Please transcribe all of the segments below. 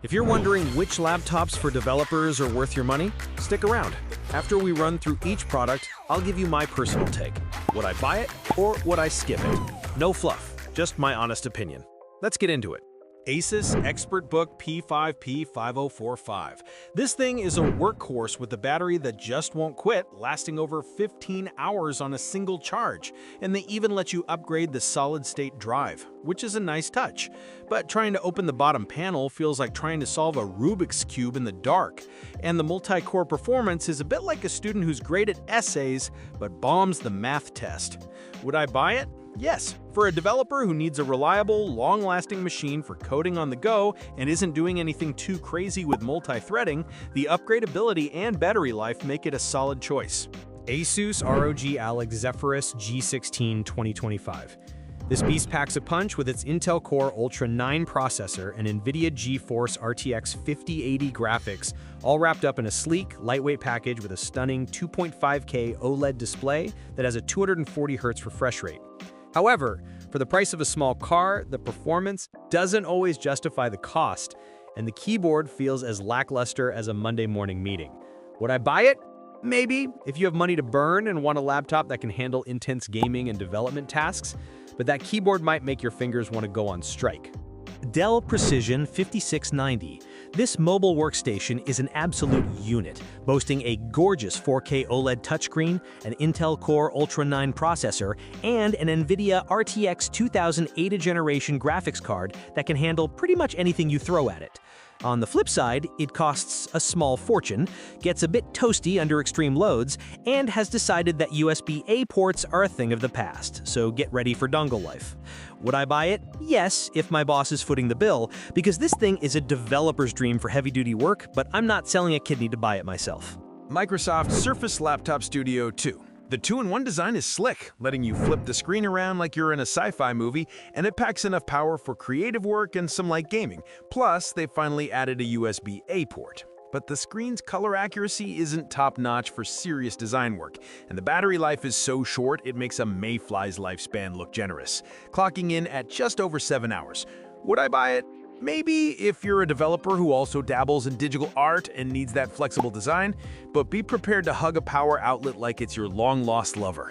If you're wondering which laptops for developers are worth your money, stick around. After we run through each product, I'll give you my personal take. Would I buy it or would I skip it? No fluff, just my honest opinion. Let's get into it. Asus ExpertBook P5P5045. This thing is a workhorse with a battery that just won't quit, lasting over 15 hours on a single charge. And they even let you upgrade the solid-state drive, which is a nice touch. But trying to open the bottom panel feels like trying to solve a Rubik's Cube in the dark. And the multi-core performance is a bit like a student who's great at essays, but bombs the math test. Would I buy it? Yes, for a developer who needs a reliable, long-lasting machine for coding on the go and isn't doing anything too crazy with multi-threading, the upgradability and battery life make it a solid choice. Asus ROG Alex Zephyrus G16 2025. This beast packs a punch with its Intel Core Ultra 9 processor and NVIDIA GeForce RTX 5080 graphics, all wrapped up in a sleek, lightweight package with a stunning 2.5K OLED display that has a 240 Hz refresh rate. However, for the price of a small car, the performance doesn't always justify the cost, and the keyboard feels as lackluster as a Monday morning meeting. Would I buy it? Maybe, if you have money to burn and want a laptop that can handle intense gaming and development tasks, but that keyboard might make your fingers want to go on strike. Dell Precision 5690. This mobile workstation is an absolute unit, boasting a gorgeous 4K OLED touchscreen, an Intel Core Ultra 9 processor, and an NVIDIA RTX 2008 generation graphics card that can handle pretty much anything you throw at it. On the flip side, it costs a small fortune, gets a bit toasty under extreme loads, and has decided that USB-A ports are a thing of the past, so get ready for dongle life. Would I buy it? Yes, if my boss is footing the bill, because this thing is a developer's dream for heavy-duty work, but I'm not selling a kidney to buy it myself. Microsoft Surface Laptop Studio 2. The 2-in-1 design is slick, letting you flip the screen around like you're in a sci-fi movie, and it packs enough power for creative work and some light gaming. Plus, they finally added a USB-A port. But the screen's color accuracy isn't top-notch for serious design work, and the battery life is so short it makes a mayfly's lifespan look generous, clocking in at just over 7 hours. Would I buy it? Maybe if you're a developer who also dabbles in digital art and needs that flexible design, but be prepared to hug a power outlet like it's your long-lost lover.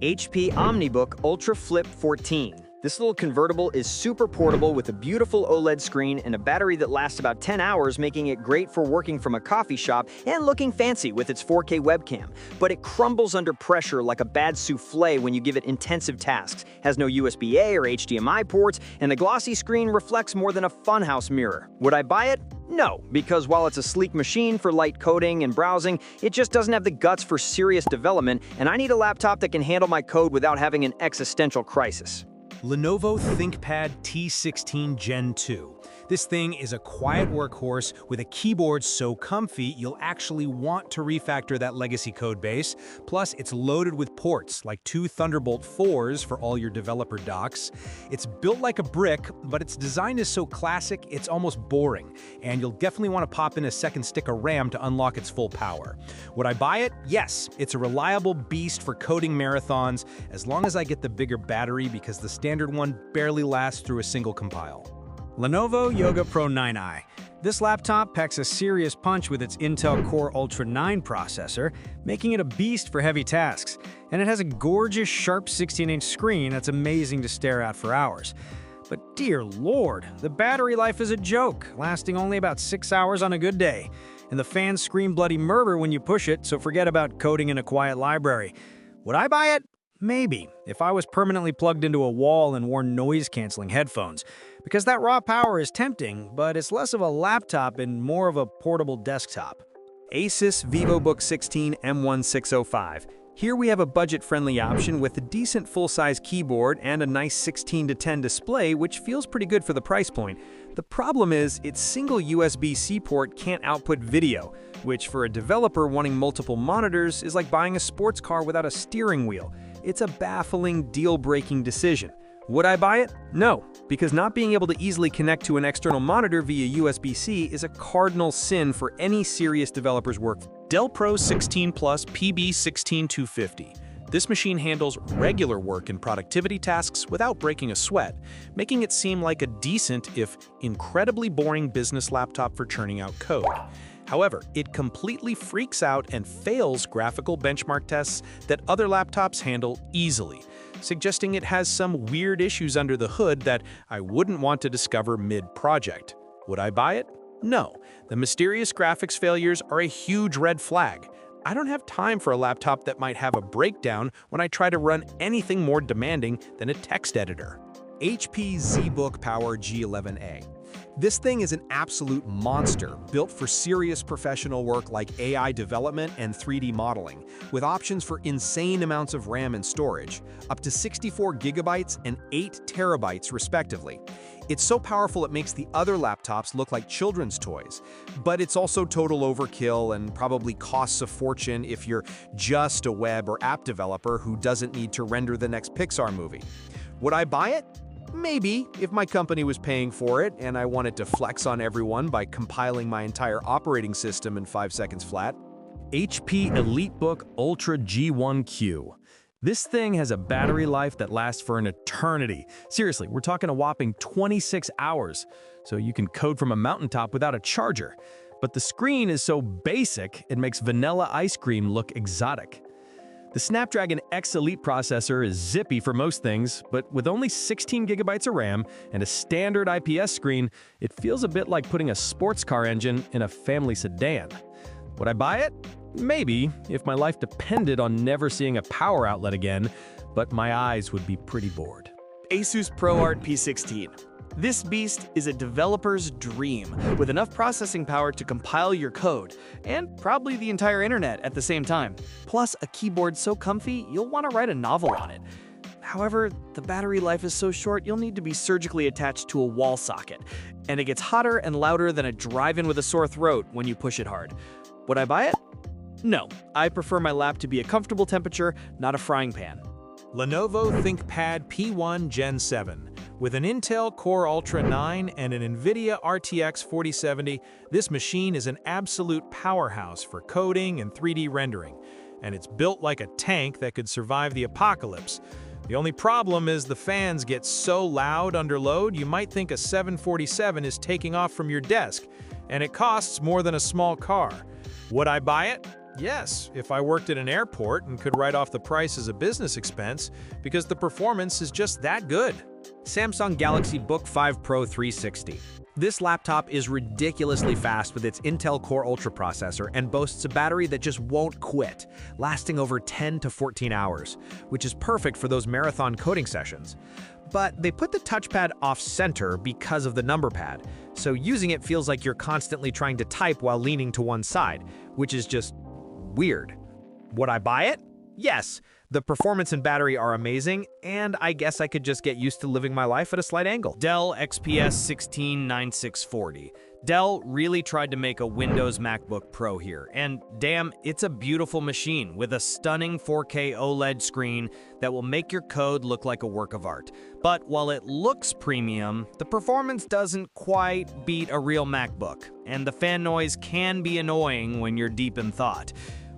HP OmniBook Ultra Flip 14. This little convertible is super portable with a beautiful OLED screen and a battery that lasts about 10 hours, making it great for working from a coffee shop and looking fancy with its 4K webcam. But it crumbles under pressure like a bad souffle when you give it intensive tasks, has no USB-A or HDMI ports, and the glossy screen reflects more than a funhouse mirror. Would I buy it? No, because while it's a sleek machine for light coding and browsing, it just doesn't have the guts for serious development, and I need a laptop that can handle my code without having an existential crisis. Lenovo ThinkPad T16 Gen 2. This thing is a quiet workhorse with a keyboard so comfy you'll actually want to refactor that legacy code base. Plus, it's loaded with ports, like 2 Thunderbolt 4s for all your developer docks. It's built like a brick, but its design is so classic it's almost boring, and you'll definitely want to pop in a second stick of RAM to unlock its full power. Would I buy it? Yes, it's a reliable beast for coding marathons, as long as I get the bigger battery because the standard one barely lasts through a single compile. Lenovo Yoga Pro 9i. This laptop packs a serious punch with its Intel Core Ultra 9 processor, making it a beast for heavy tasks. And it has a gorgeous, sharp 16-inch screen that's amazing to stare at for hours. But dear lord, the battery life is a joke, lasting only about 6 hours on a good day. And the fans scream bloody murder when you push it, so forget about coding in a quiet library. Would I buy it? Maybe, if I was permanently plugged into a wall and wore noise-canceling headphones. Because that raw power is tempting, but it's less of a laptop and more of a portable desktop. Asus VivoBook 16 M1605. Here we have a budget-friendly option with a decent full-size keyboard and a nice 16:10 display, which feels pretty good for the price point. The problem is, its single USB-C port can't output video, which for a developer wanting multiple monitors is like buying a sports car without a steering wheel. It's a baffling, deal-breaking decision. Would I buy it? No, because not being able to easily connect to an external monitor via USB-C is a cardinal sin for any serious developer's work. Dell Pro 16 Plus PB16250. This machine handles regular work and productivity tasks without breaking a sweat, making it seem like a decent, if incredibly boring business laptop for churning out code. However, it completely freaks out and fails graphical benchmark tests that other laptops handle easily, suggesting it has some weird issues under the hood that I wouldn't want to discover mid-project. Would I buy it? No. The mysterious graphics failures are a huge red flag. I don't have time for a laptop that might have a breakdown when I try to run anything more demanding than a text editor. HP ZBook Power G11A. This thing is an absolute monster, built for serious professional work like AI development and 3D modeling, with options for insane amounts of RAM and storage, up to 64 gigabytes and 8 terabytes respectively. It's so powerful it makes the other laptops look like children's toys, but it's also total overkill and probably costs a fortune if you're just a web or app developer who doesn't need to render the next Pixar movie. Would I buy it? Maybe, if my company was paying for it and I wanted to flex on everyone by compiling my entire operating system in 5 seconds flat. HP EliteBook Ultra G1Q. This thing has a battery life that lasts for an eternity. Seriously, we're talking a whopping 26 hours, so you can code from a mountaintop without a charger. But the screen is so basic, it makes vanilla ice cream look exotic. The Snapdragon X Elite processor is zippy for most things, but with only 16 gigabytes of RAM and a standard IPS screen, it feels a bit like putting a sports car engine in a family sedan. Would I buy it? Maybe, if my life depended on never seeing a power outlet again, but my eyes would be pretty bored. Asus ProArt P16. This beast is a developer's dream, with enough processing power to compile your code, and probably the entire internet at the same time. Plus, a keyboard so comfy, you'll want to write a novel on it. However, the battery life is so short, you'll need to be surgically attached to a wall socket, and it gets hotter and louder than a drive-in with a sore throat when you push it hard. Would I buy it? No, I prefer my lap to be a comfortable temperature, not a frying pan. Lenovo ThinkPad P1 Gen 7. With an Intel Core Ultra 9 and an NVIDIA RTX 4070, this machine is an absolute powerhouse for coding and 3D rendering, and it's built like a tank that could survive the apocalypse. The only problem is the fans get so loud under load you might think a 747 is taking off from your desk, and it costs more than a small car. Would I buy it? Yes, if I worked at an airport and could write off the price as a business expense, because the performance is just that good. Samsung Galaxy Book 5 Pro 360. This laptop is ridiculously fast with its Intel Core Ultra processor and boasts a battery that just won't quit, lasting over 10 to 14 hours, which is perfect for those marathon coding sessions. But they put the touchpad off-center because of the number pad, so using it feels like you're constantly trying to type while leaning to one side, which is just weird. Would I buy it? Yes. The performance and battery are amazing, and I guess I could just get used to living my life at a slight angle. Dell XPS 169640. Dell really tried to make a Windows MacBook Pro here, and damn, it's a beautiful machine with a stunning 4K OLED screen that will make your code look like a work of art. But while it looks premium, the performance doesn't quite beat a real MacBook, and the fan noise can be annoying when you're deep in thought.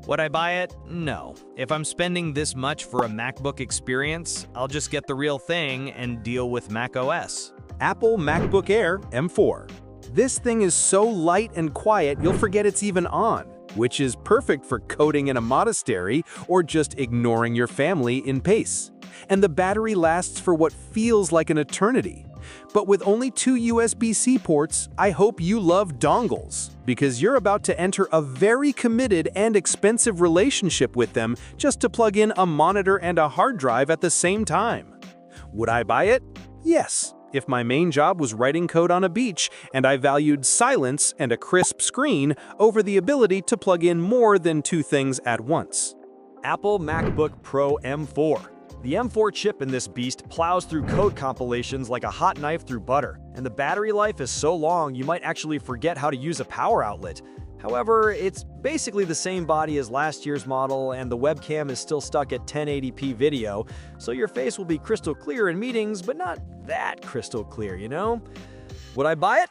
Would I buy it? No. If I'm spending this much for a MacBook experience, I'll just get the real thing and deal with macOS. Apple MacBook Air M4. This thing is so light and quiet you'll forget it's even on, which is perfect for coding in a monastery or just ignoring your family in pace. And the battery lasts for what feels like an eternity. But with only 2 USB-C ports, I hope you love dongles, because you're about to enter a very committed and expensive relationship with them just to plug in a monitor and a hard drive at the same time. Would I buy it? Yes, if my main job was writing code on a beach and I valued silence and a crisp screen over the ability to plug in more than 2 things at once. Apple MacBook Pro M4. The M4 chip in this beast plows through code compilations like a hot knife through butter, and the battery life is so long you might actually forget how to use a power outlet. However, it's basically the same body as last year's model, and the webcam is still stuck at 1080p video, so your face will be crystal clear in meetings, but not that crystal clear, you know? Would I buy it?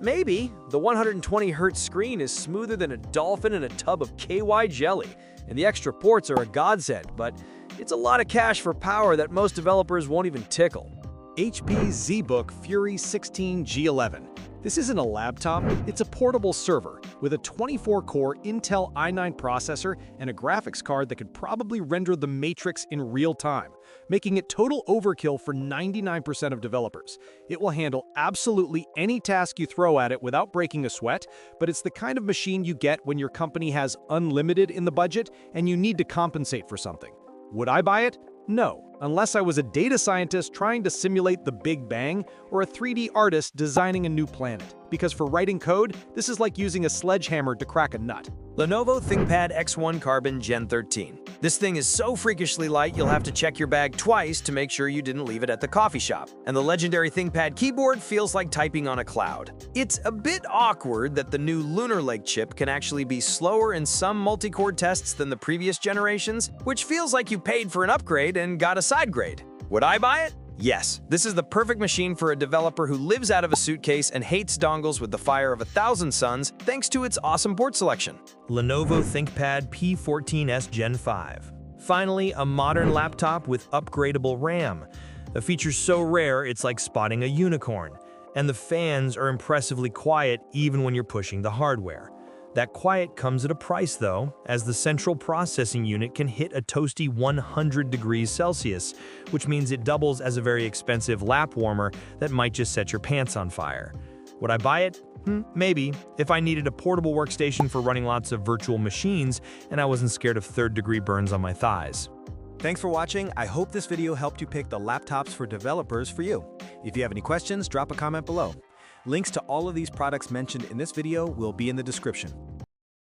Maybe. The 120Hz screen is smoother than a dolphin in a tub of KY jelly, and the extra ports are a godsend, but It's a lot of cash for power that most developers won't even tickle. HP ZBook Fury 16 G11. This isn't a laptop, it's a portable server with a 24-core Intel i9 processor and a graphics card that could probably render the Matrix in real time, making it total overkill for 99% of developers. It will handle absolutely any task you throw at it without breaking a sweat, but it's the kind of machine you get when your company has unlimited in the budget and you need to compensate for something. Would I buy it? No, unless I was a data scientist trying to simulate the Big Bang or a 3D artist designing a new planet. Because for writing code, this is like using a sledgehammer to crack a nut. Lenovo ThinkPad X1 Carbon Gen 13. This thing is so freakishly light you'll have to check your bag twice to make sure you didn't leave it at the coffee shop. And the legendary ThinkPad keyboard feels like typing on a cloud. It's a bit awkward that the new Lunar Lake chip can actually be slower in some multi-core tests than the previous generations, which feels like you paid for an upgrade and got a side grade. Would I buy it? Yes, this is the perfect machine for a developer who lives out of a suitcase and hates dongles with the fire of 1,000 suns thanks to its awesome port selection. Lenovo ThinkPad P14s Gen 5. Finally, a modern laptop with upgradable RAM. A feature so rare it's like spotting a unicorn. And the fans are impressively quiet even when you're pushing the hardware. That quiet comes at a price though, as the central processing unit can hit a toasty 100 degrees Celsius, which means it doubles as a very expensive lap warmer that might just set your pants on fire. Would I buy it? Maybe, if I needed a portable workstation for running lots of virtual machines and I wasn't scared of third-degree burns on my thighs. Thanks for watching. I hope this video helped you pick the laptops for developers for you. If you have any questions, drop a comment below. Links to all of these products mentioned in this video will be in the description.